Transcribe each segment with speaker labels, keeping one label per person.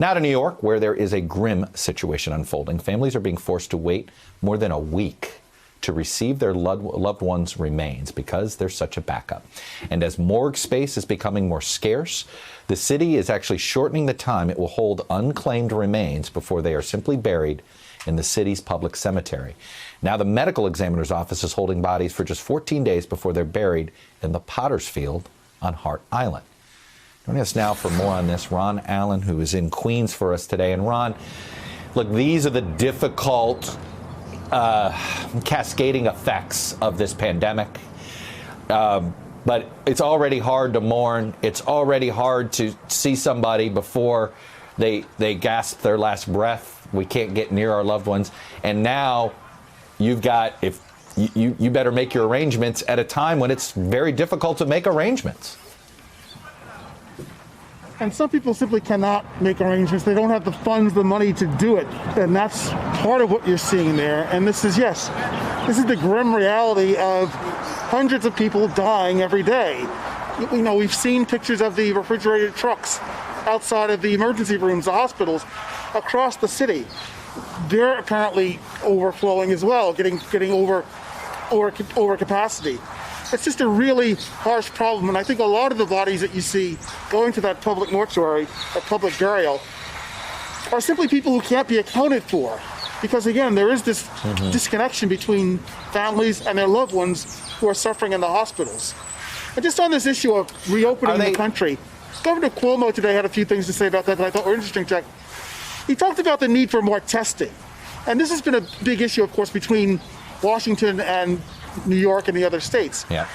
Speaker 1: Now to New York, where there is a grim situation unfolding. Families are being forced to wait more than a week to receive their loved ones' remains because there's such a backup. And as morgue space is becoming more scarce, the city is actually shortening the time it will hold unclaimed remains before they are simply buried in the city's public cemetery. Now the medical examiner's office is holding bodies for just 14 days before they're buried in the Potter's Field on Hart Island. Joining us now for more on this, Ron Allen, who is in Queens for us today. And Ron, look, these are the difficult cascading effects of this pandemic. But it's already hard to mourn. It's already hard to see somebody before they gasp their last breath. We can't get near our loved ones. And now you've got, if you better make your arrangements at a time when it's very difficult to make arrangements.
Speaker 2: And some people simply cannot make arrangements. They don't have the funds, the money to do it. And that's part of what you're seeing there. And this is the grim reality of hundreds of people dying every day. You know, we've seen pictures of the refrigerated trucks outside of the emergency rooms, the hospitals, across the city. They're apparently overflowing as well, getting over capacity. It's just a really harsh problem, and I think a lot of the bodies that you see going to that public mortuary, that public burial, are simply people who can't be accounted for. Because again, there is this disconnection between families and their loved ones who are suffering in the hospitals. And just on this issue of reopening the country, Governor Cuomo today had a few things to say about that I thought were interesting, Jack. He talked about the need for more testing. And this has been a big issue, of course, between Washington and New York and the other states.
Speaker 1: Yeah.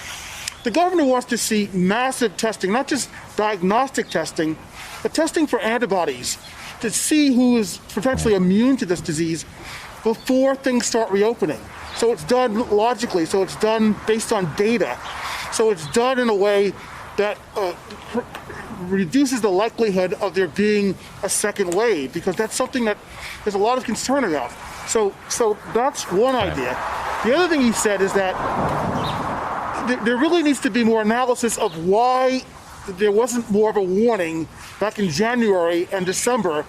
Speaker 2: The governor wants to see massive testing, not just diagnostic testing, but testing for antibodies to see who is potentially immune to this disease before things start reopening. So it's done logically, so it's done based on data. So it's done in a way that reduces the likelihood of there being a second wave, because that's something that there's a lot of concern about. So that's one idea. The other thing he said is that there really needs to be more analysis of why there wasn't more of a warning back in January and December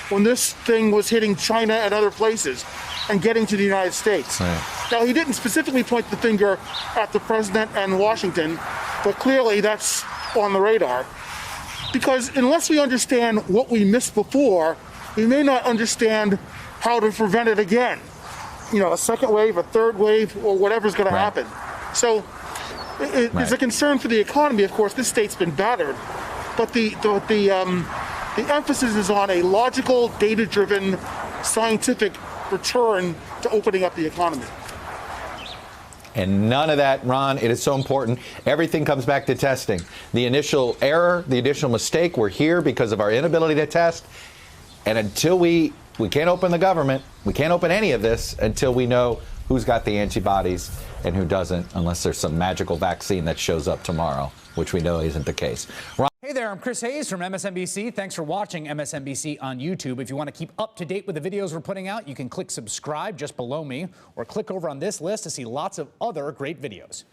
Speaker 2: when this thing was hitting China and other places and getting to the United States. Right. Now, he didn't specifically point the finger at the president and Washington, but clearly that's on the radar. Because unless we understand what we missed before, we may not understand how to prevent it again. You know, a second wave, a third wave, or whatever's going to happen. So there's a concern for the economy. Of course, this state's been battered, but the emphasis is on a logical, data-driven, scientific return to opening up the economy.
Speaker 1: And none of that, Ron, it is so important. Everything comes back to testing. The initial error, the initial mistake, we're here because of our inability to test. And until we can't open the government, we can't open any of this until we know who's got the antibodies and who doesn't, unless there's some magical vaccine that shows up tomorrow, which we know isn't the case. Ron?
Speaker 3: Hey there, I'm Chris Hayes from MSNBC. Thanks for watching MSNBC on YouTube. If you want to keep up to date with the videos we're putting out, you can click subscribe just below me or click over on this list to see lots of other great videos.